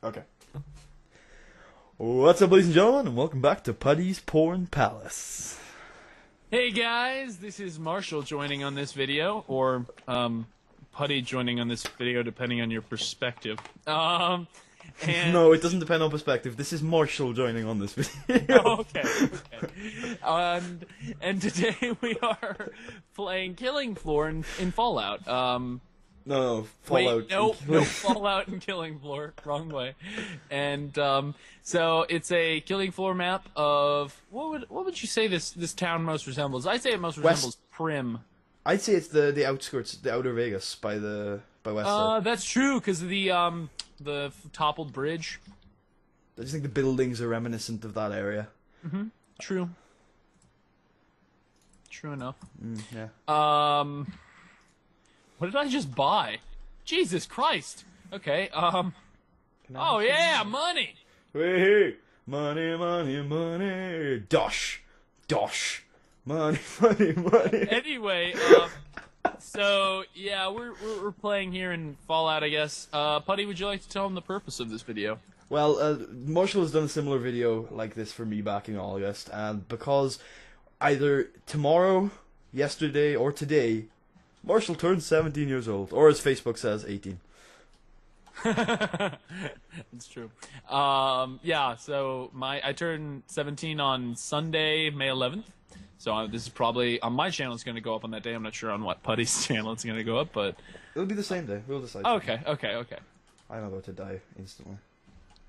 Okay. What's up, ladies and gentlemen, and welcome back to Putty's Porn Palace. Hey guys, this is Marshall joining on this video, or Putty joining on this video, depending on your perspective. And... No, it doesn't depend on perspective. This is Marshall joining on this video. Okay. And today we are playing Killing Floor in Fallout. No, Fallout. Wait, no, Fallout and Killing Floor. Wrong way. And so it's a Killing Floor map of what would you say this town most resembles? I'd say it most resembles Prim. I'd say it's the outskirts, the outer Vegas by West Side. That's true because of the toppled bridge. I just think the buildings are reminiscent of that area. Mm-hmm. True. True enough. Yeah. What did I just buy? Jesus Christ. Okay, oh yeah, money! Hey, money, money, money. Dosh. Dosh. Money, money, money. Anyway, so, yeah, we're playing here in Fallout, I guess. Putty, would you like to tell them the purpose of this video? Well, Marshall has done a similar video like this for me back in August, and because either tomorrow, yesterday, or today, Marshall turned 17 years old, or as Facebook says, 18. It's true. Yeah, so I turned 17 on Sunday, May 11th. So this is probably, on my channel, it's going to go up on that day. I'm not sure on what Putty's channel it's going to go up, but... It'll be the same day. We'll decide. Okay. I'm about to die instantly.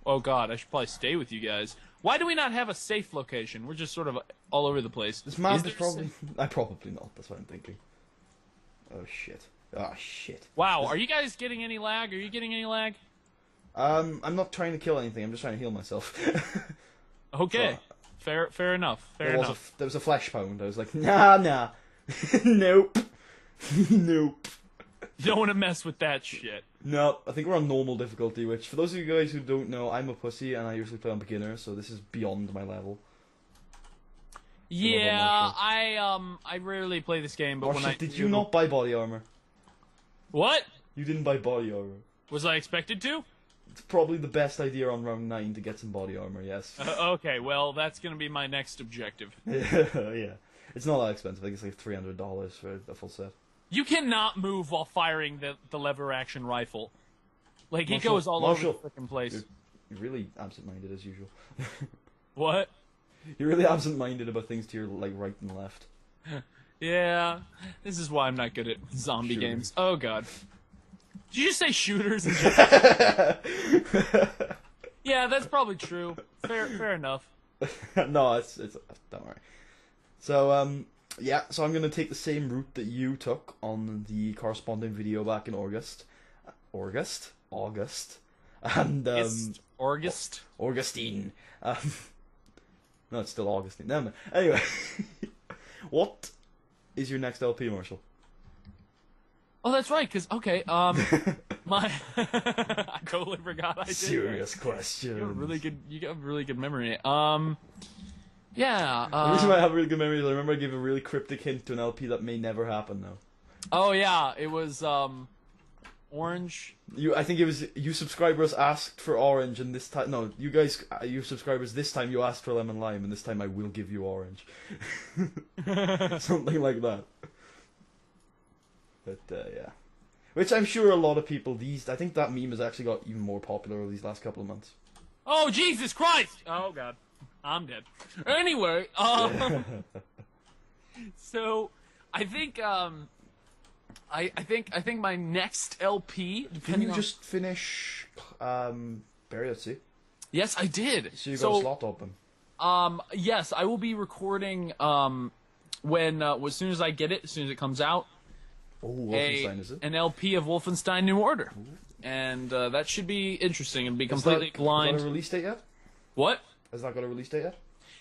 Oh god, I should probably stay with you guys. Why do we not have a safe location? We're just sort of all over the place. This map is probably... probably not, that's what I'm thinking. Oh shit. Oh shit. Wow, are you guys getting any lag? Are you getting any lag? I'm not trying to kill anything, I'm just trying to heal myself. Okay. So, Fair enough. Fair enough. There was a flesh pound. I was like, nah. Nope. Nope. You don't want to mess with that shit. No, I think we're on normal difficulty, which, for those of you guys who don't know, I'm a pussy and I usually play on beginner, so this is beyond my level. Yeah, I rarely play this game, but Marshall, when I did you not buy body armor? What? You didn't buy body armor. Was I expected to? It's probably the best idea on round 9 to get some body armor, yes. Okay, well, that's gonna be my next objective. Yeah. It's not that expensive, I think it's like $300 for a full set. You cannot move while firing the lever action rifle. Like, Marshall, it goes all Marshall, over the frickin' place. You're really absent-minded as usual. What? You're really absent-minded about things to your right and left. Yeah, this is why I'm not good at zombie games. Oh god. Did you just say shooters? Yeah, that's probably true. Fair enough. No, it's don't worry. So yeah, so I'm gonna take the same route that you took on the corresponding video back in August, and Augustine. No, it's still Augustine. No. Anyway, what is your next LP, Marshall? Oh, that's right. Cause okay, my I totally forgot. I did. Serious question. You got a really good memory. Yeah. The reason why I have a really good memory is I remember I gave a really cryptic hint to an LP that may never happen now. Oh yeah, it was Orange. I think it was you subscribers asked for Orange, and this time you subscribers this time you asked for Lemon Lime, and this time I will give you Orange. Something like that. But yeah, which I'm sure a lot of people I think that meme has actually got even more popular over these last couple of months. Oh Jesus Christ! Oh god, I'm dead. Anyway, so I think I think my next LP. Can you just finish Burial at Sea? Yes, I did. So you got a slot open. Yes, I will be recording when as soon as I get it, as soon as it comes out. Oh, Wolfenstein, is it? An LP of Wolfenstein New Order. Ooh. And that should be interesting and be completely blind. Got a release date yet? What? Has that got a release date yet?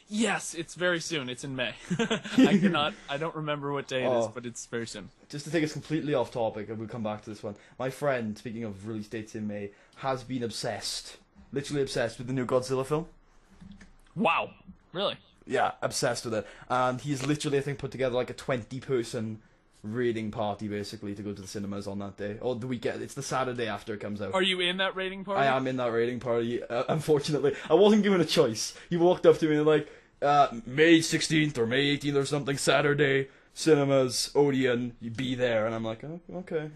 Yes, it's very soon. It's in May. I don't remember what day it is, but it's very soon. Just to take us completely off topic, and we'll come back to this one. My friend, speaking of release dates in May, has been obsessed, literally obsessed with the new Godzilla film. Wow. Really? Yeah, obsessed with it. And he's literally, I think, put together like a 20-person raiding party basically to go to the cinemas on that day or the weekend. It's the Saturday after it comes out. Are you in that raiding party? I am in that raiding party. Unfortunately, I wasn't given a choice. He walked up to me and like, May 16th or May 18th or something, Saturday, cinemas, Odeon, you be there. And I'm like, oh, okay.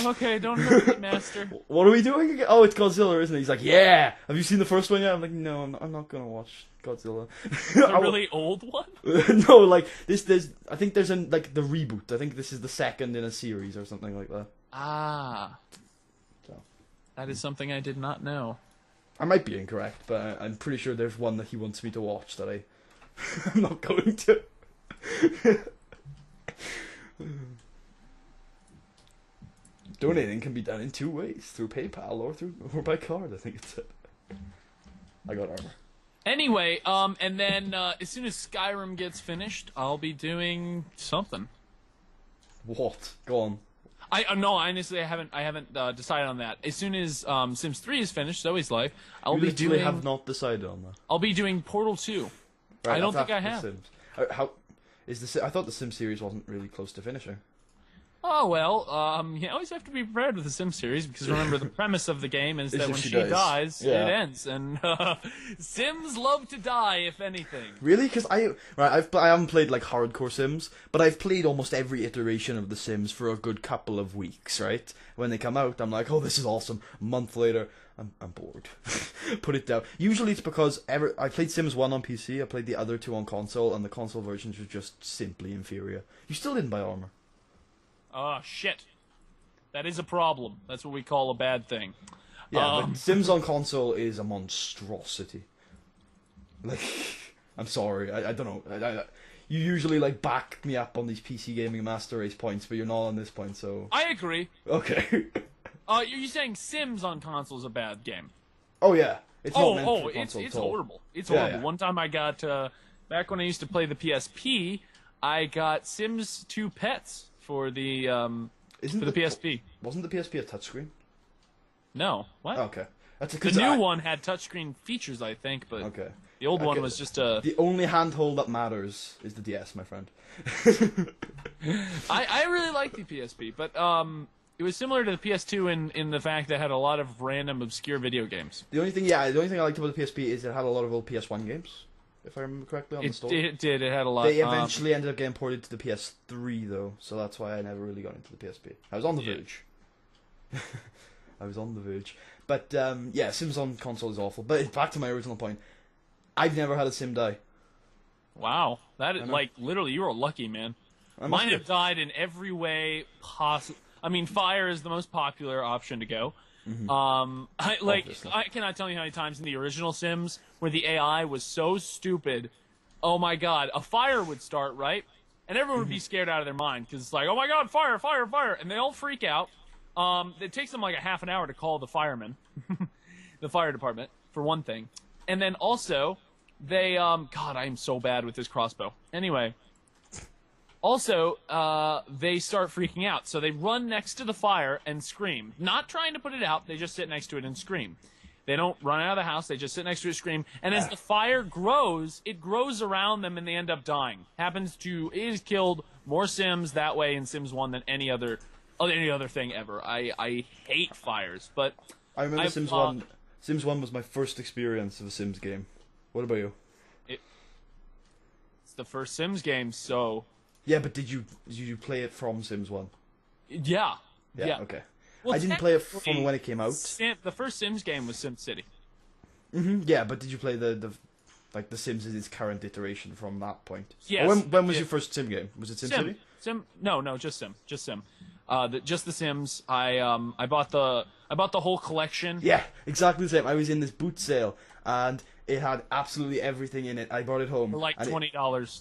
Okay, don't hurt me, master. What are we doing again? Oh, it's Godzilla, isn't it? He's like, yeah. Have you seen the first one yet? I'm like, no, I'm not gonna watch Godzilla. A really old one? No, like I think there's like the reboot. I think this is the second in a series or something like that. Ah. So. That is something I did not know. I might be incorrect, but I'm pretty sure there's one that he wants me to watch that I'm not going to. Donating can be done in 2 ways: through PayPal or by card. I think it's it. I got armor. Anyway, and then as soon as Skyrim gets finished, I'll be doing something. What? Go on. No, honestly, I haven't decided on that. As soon as Sims 3 is finished, Zoe's Life, I'll be doing. have not decided on that. I'll be doing Portal 2. Right, I don't think I after The have. Sims. How is the? I thought the Sims series wasn't really close to finishing. Oh well, you always have to be prepared with the Sims series because remember the premise of the game is that when she dies, it ends, and Sims love to die if anything. Really? Because I haven't played like hardcore Sims, but I've played almost every iteration of the Sims for a good couple of weeks. Right? When they come out, I'm like, oh, this is awesome. A month later, I'm bored. Put it down. Usually it's because I played Sims 1 on PC, I played the other 2 on console, and the console versions were just simply inferior. You still didn't buy armor. Oh, shit. That is a problem. That's what we call a bad thing. Yeah, but Sims on console is a monstrosity. Like, I'm sorry, I don't know. You usually, like, back me up on these PC Gaming Master Race points, but you're not on this point, so... I agree. Okay. You're saying Sims on console is a bad game? Oh, yeah. It's not meant for console it's at all. horrible. It's horrible. Yeah. One time I got, back when I used to play the PSP, I got Sims 2 Pets for the PSP. Wasn't the PSP a touchscreen? No. What? Oh, okay. The new one had touchscreen features, I think, but okay. The old one was just a... The only handhold that matters is the DS, my friend. I really like the PSP, but it was similar to the PS2 in the fact that it had a lot of random, obscure video games. The only thing I liked about the PSP is it had a lot of old PS1 games. If I remember correctly, on the store. It did. It had a lot. They eventually ended up getting ported to the PS3, though, so that's why I never really got into the PSP. I was on the verge. I was on the verge. But, yeah, Sims on console is awful. But back to my original point. I've never had a Sim die. Wow. That is, like, literally, you are lucky, man. Mine have died in every way possible. I mean, fire is the most popular option to go. Mm-hmm. I cannot tell you how many times in the original Sims where the AI was so stupid. Oh my god, a fire would start, right? And everyone would be scared out of their mind because it's like, oh my god, fire, fire, fire, and they all freak out. It takes them like a half an hour to call the firemen, the fire department, for one thing, and then also they God, I am so bad with this crossbow. Anyway. Also, they start freaking out, so they run next to the fire and scream. Not trying to put it out, they just sit next to it and scream. They don't run out of the house, they just sit next to it and scream. And as the fire grows, it grows around them and they end up dying. It has killed more Sims that way in Sims 1 than any other thing ever. I hate fires, but... I remember Sims 1. Sims 1 was my first experience of a Sims game. What about you? It's the first Sims game, so... Yeah, but did you play it from Sims 1? Yeah. Okay. Well, I didn't play it from when it came out. The first Sims game was SimCity. Yeah, but did you play the Sims in its current iteration from that point? Yes. Or when was your first Sim game? Was it SimCity? No, just Sim. Just the Sims. I bought the whole collection. Yeah, exactly the same. I was in this boot sale and it had absolutely everything in it. I brought it home for like $20.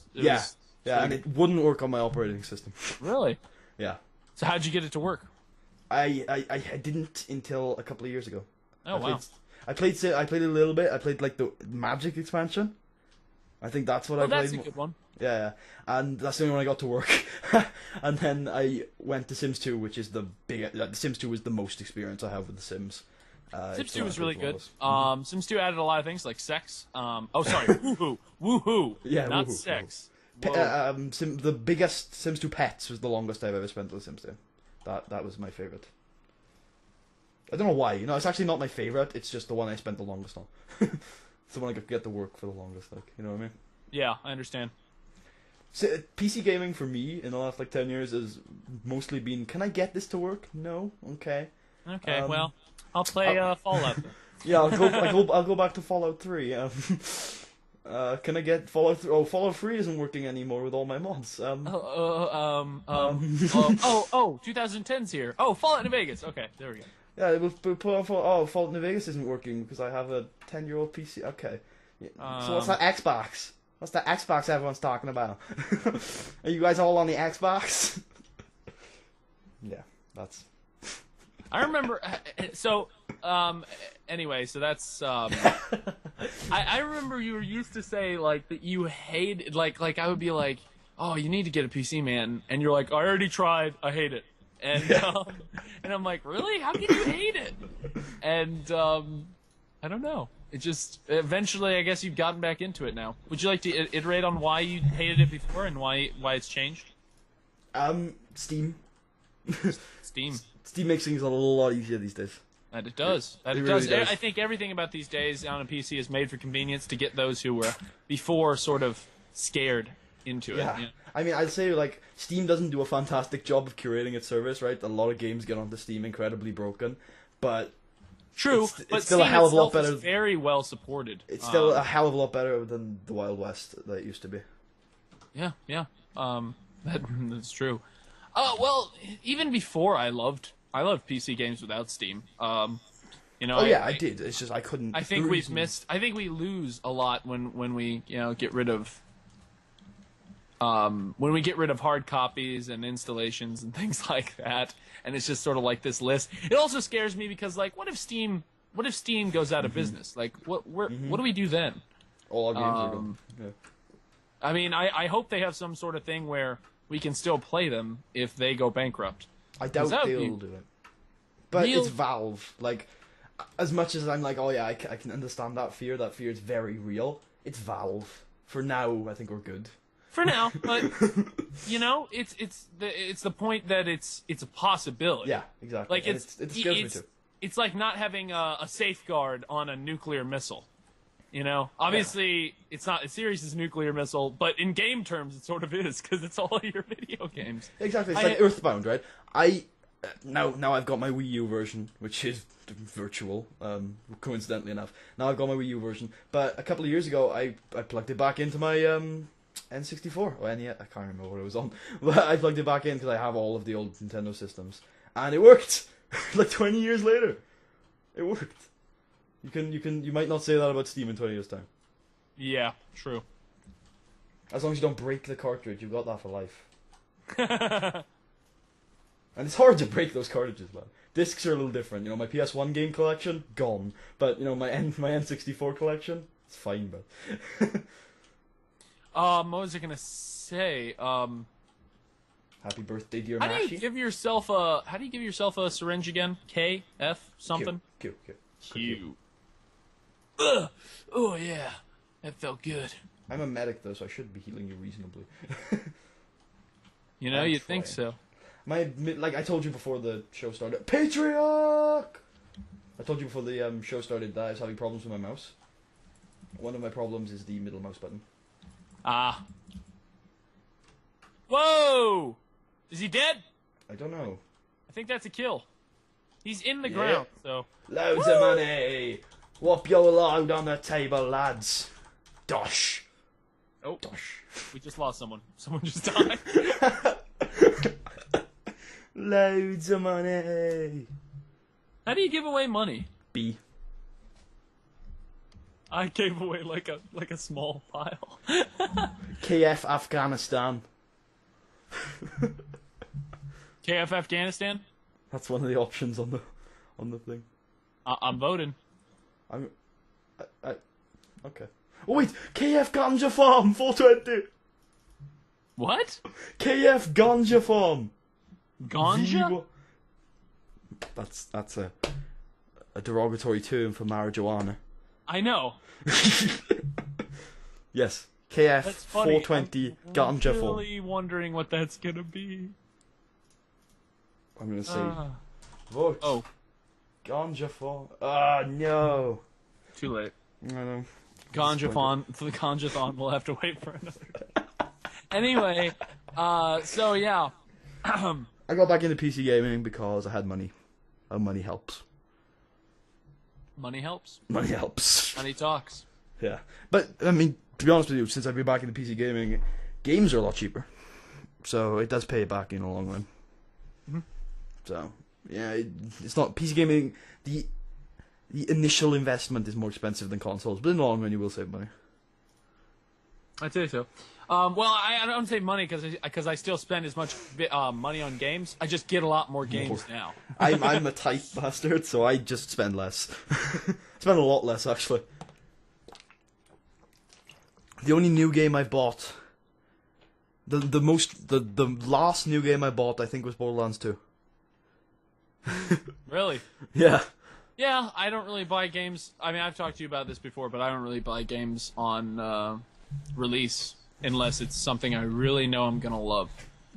Yeah, and it wouldn't work on my operating system. Really? Yeah. So how'd you get it to work? I didn't until a couple of years ago. Oh, wow. I played a little bit. I played like the Magic expansion. I think that's what I played. That's a good one. Yeah, and that's the only one I got to work. And then I went to Sims 2, which is the Sims 2 was the most experience I have with the Sims. Sims 2 was really good. Sims 2 added a lot of things like sex. Woohoo. Yeah, not woohoo, sex. Whoa. The biggest Sims 2 Pets was the longest I've ever spent with Sims 2. That was my favorite. I don't know why. It's actually not my favorite. It's just the one I spent the longest on. It's the one I could get to work for the longest. Like, you know what I mean? Yeah, I understand. So, PC gaming for me in the last 10 years has mostly been, can I get this to work? No. Okay. Okay, well, I'll play Fallout. Yeah, I'll go back to Fallout 3. Can I get Fallout 3? Oh, Fallout 3 isn't working anymore with all my mods. 2010's here. Oh, Fallout New Vegas. Okay, there we go. Yeah, it was put on Fallout New Vegas isn't working because I have a 10-year-old PC. Okay. So what's that Xbox? What's that Xbox everyone's talking about? Are you guys all on the Xbox? Yeah, that's... I remember. So, anyway, so that's. I remember you used to say that you hated like I would be like, oh, you need to get a PC, man, and you're like, I already tried, I hate it, and and I'm like, really? How can you hate it? And I don't know. It just eventually, I guess you've gotten back into it now. Would you like to iterate on why you hated it before and why it's changed? Steam. Steam. Steam makes things a lot easier these days. That it does. That it really does. does. I think everything about these days on a PC is made for convenience to get those who were before sort of scared into it. Yeah. I mean, I'd say Steam doesn't do a fantastic job of curating its service, right? A lot of games get onto Steam incredibly broken, but true. It's but still Steam a hell of a lot itself better. is very well supported. It's still a hell of a lot better than the Wild West that it used to be. Yeah. That's true. Well, even before I loved PC games without Steam. I did. It's just I couldn't. I think we've missed. I think we lose a lot when we get rid of. When we get rid of hard copies and installations and things like that, and it's just sort of like this list. It also scares me because what if Steam goes out of business? What do we do then? All our games are gone. Yeah. I mean, I hope they have some sort of thing where we can still play them if they go bankrupt. I doubt they'll do it. But it's Valve. As much as I'm oh yeah, I can understand that fear. That fear is very real. It's Valve. For now, I think we're good. For now, but it's the point that it's a possibility. Yeah, exactly. It scares me too. It's like not having a safeguard on a nuclear missile. Obviously it's not as serious as a nuclear missile, but in game terms it sort of is because it's all your video games. Exactly, it's like Earthbound, right? Now I've got my Wii U version, which is virtual, coincidentally enough. Now I've got my Wii U version, but a couple of years ago I plugged it back into my N64 or NES. I can't remember what it was on, but I plugged it back in because I have all of the old Nintendo systems, and it worked. 20 years later, it worked. You might not say that about Steam in 20 years' time. Yeah, true. As long as you don't break the cartridge, you've got that for life. And it's hard to break those cartridges, man. Discs are a little different. My PS1 game collection, gone. But, my N64 collection, it's fine, but... what was I gonna say? Happy birthday, dear How Mashy. do you give yourself a syringe again? K, F, something? Q. Q. Ugh. Oh yeah, that felt good. I'm a medic though, so I should be healing you reasonably. You'd think so. I told you before the show started. Patriarch! I told you before the show started that I was having problems with my mouse. One of my problems is the middle mouse button. Ah. Whoa! Is he dead? I don't know. I think that's a kill. He's in the ground, so... Loads of money! Whop your load on the table, lads. Dosh. Oh. Dosh. We just lost someone. Someone just died. Loads of money. How do you give away money? B. I gave away like a small pile. KF Afghanistan. KF Afghanistan? That's one of the options on the thing. I'm voting. Okay. Oh wait, KF Ganja Farm 420. What? KF Ganja Farm. Ganja? That's a derogatory term for marijuana. I know. Yes, KF That's funny. 420 I'm ganja phone. really wondering what that's gonna be. I'm gonna say Ah. vote. Oh, Ganja phone. Ah, no. too late. I know. Ganjathon, for the Ganjathon, we'll have to wait for another day. Anyway, so yeah. I got back into PC gaming because I had money. And money helps. Money helps. Money helps. Money talks. Yeah. But, I mean, to be honest with you, since I've been back into PC gaming, games are a lot cheaper. So it does pay back in the long run. Mm-hmm. So, yeah, it's not... PC gaming, the initial investment is more expensive than consoles, but in the long run you will save money. I'd say so. Well, I don't say money because I still spend as much money on games. I just get a lot more games now. I'm a tight bastard, so I just spend less. Spend a lot less, actually. The only new game I bought, the last new game I bought, I think, was Borderlands 2. Really? Yeah. Yeah, I don't really buy games. I mean, I've talked to you about this before, but I don't really buy games on release unless it's something I really know I'm gonna love.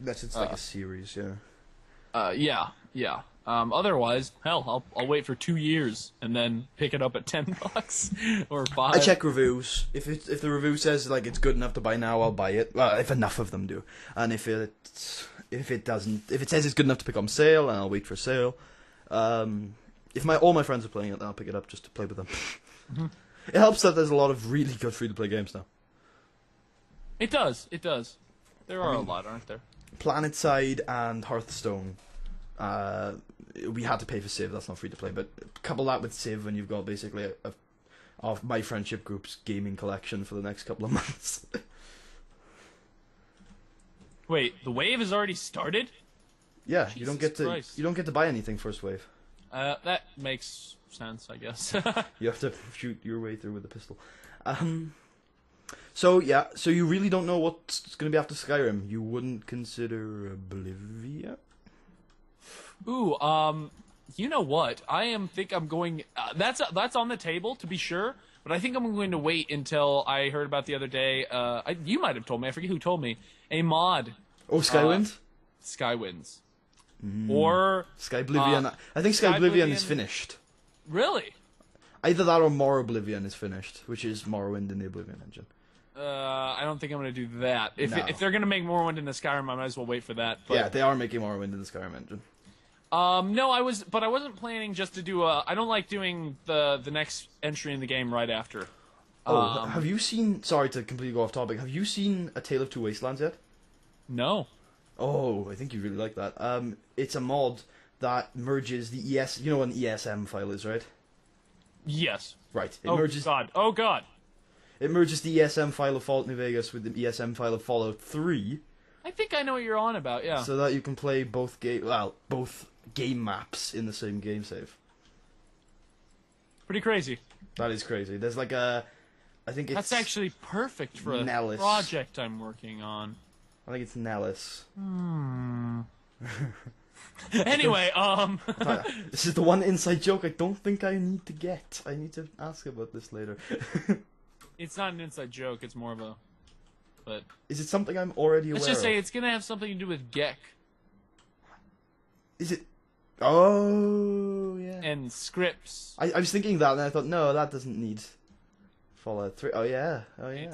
It's like a series, yeah. Yeah. Otherwise, hell, I'll wait for 2 years and then pick it up at $10 or $5. I check reviews. If the review says like it's good enough to buy now, I'll buy it. Well, if enough of them do, and if it says it's good enough to pick on sale, and I'll wait for sale. If all my friends are playing it, then I'll pick it up just to play with them. Mm-hmm. It helps that there's a lot of really good free-to-play games now. It does. There are a lot, aren't there? PlanetSide and Hearthstone. We had to pay for Civ. That's not free-to-play, but couple that with Civ, and you've got basically of my friendship group's gaming collection for the next couple of months. Wait, the wave has already started? Yeah, Jesus you don't get to buy anything first wave. That makes sense, I guess. You have to shoot your way through with a pistol. So you really don't know what's going to be after Skyrim. You wouldn't consider Oblivion? Ooh, you know what? I'm going. That's on the table to be sure, but I think I'm going to wait until I heard about the other day. You might have told me. I forget who told me. A mod. Oh, Skywind? Skywinds. Or Skyblivion. I think Skyblivion is finished. Really? Either that or More Oblivion is finished, which is Morrowind in the Oblivion engine. I don't think I'm going to do that. If No. if they're going to make Morrowind in the Skyrim, I might as well wait for that. But, Yeah, they are making Morrowind in the Skyrim engine. No, I wasn't planning just to do I don't like doing the next entry in the game right after. Oh, have you seen... Sorry to completely go off topic. Have you seen A Tale of Two Wastelands yet? No. Oh, I think you really like that. It's a mod that merges the ES... You know what an ESM file is, right? Yes. Right. Oh god. It merges the ESM file of Fallout New Vegas with the ESM file of Fallout 3, I think I know what you're on about. Yeah. so that you can play both game maps in the same game save. Pretty crazy. That is crazy. There's like I think it's... That's actually perfect for a Nellis. project I'm working on. I think it's Nellis. Anyway, This is the one inside joke I don't think I need to get. I need to ask about this later. it's not an inside joke. It's more of a. But Is it something I'm already aware let's just say of? it's gonna have something to do with Gek Is it... Oh, yeah. and scripts. I was thinking that, and I thought, no, that doesn't need Fallout 3. Oh, yeah. It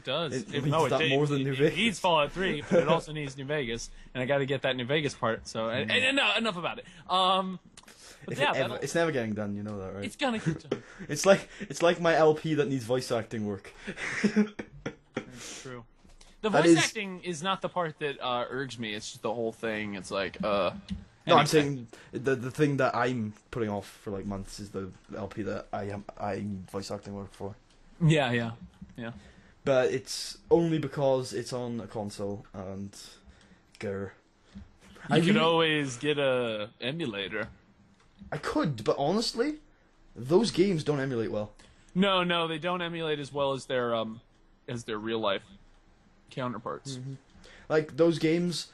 does. It If- needs that more than New It Vegas. needs Fallout 3, but it also needs New Vegas, and I got to get that New Vegas part. So, and enough about it. But If yeah, it ever, it's never getting done, you know that, right? it's gonna get done. It's like my LP that needs voice acting work. It's true. The That voice is- acting is not the part that irks me. It's just the whole thing. It's like, No, anyway. I'm saying the thing that I'm putting off for like months is the LP that I need voice acting work for. Yeah. But it's only because it's on a console and grr. You could always get a emulator. I could, but honestly, those games don't emulate well. No, they don't emulate as well as their real life counterparts. Like those games,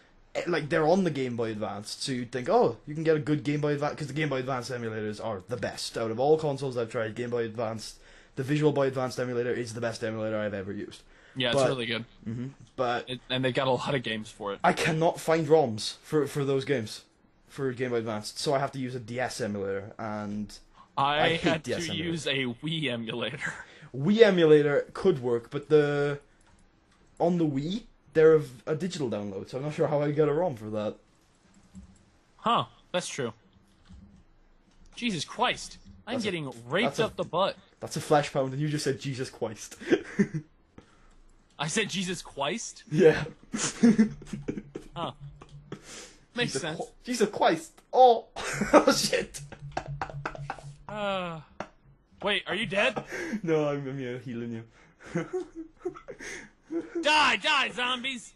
like they're on the Game Boy Advance, so you'd think, oh, you can get a good Game Boy Advance, because the Game Boy Advance emulators are the best out of all consoles I've tried. Game Boy Advance, the Visual Boy Advanced emulator is the best emulator I've ever used. Yeah, it's But- really good, But and they got a lot of games for it. I cannot find ROMs for those games, for Game Boy Advance, so I have to use a DS emulator, and I hate had DS to emulator. use a Wii emulator. Wii emulator could work, but on the Wii, they're a digital download, so I'm not sure how I get a ROM for that. Huh, that's true. Jesus Christ. I'm That's a- getting raped that's a- up the butt. That's a flesh pound, and you just said Jesus Christ. I said Jesus Christ? Yeah. Huh. Makes sense. Jesus Christ. Oh. Oh shit. Wait, are you dead? No, I'm here healing you. Die, zombies!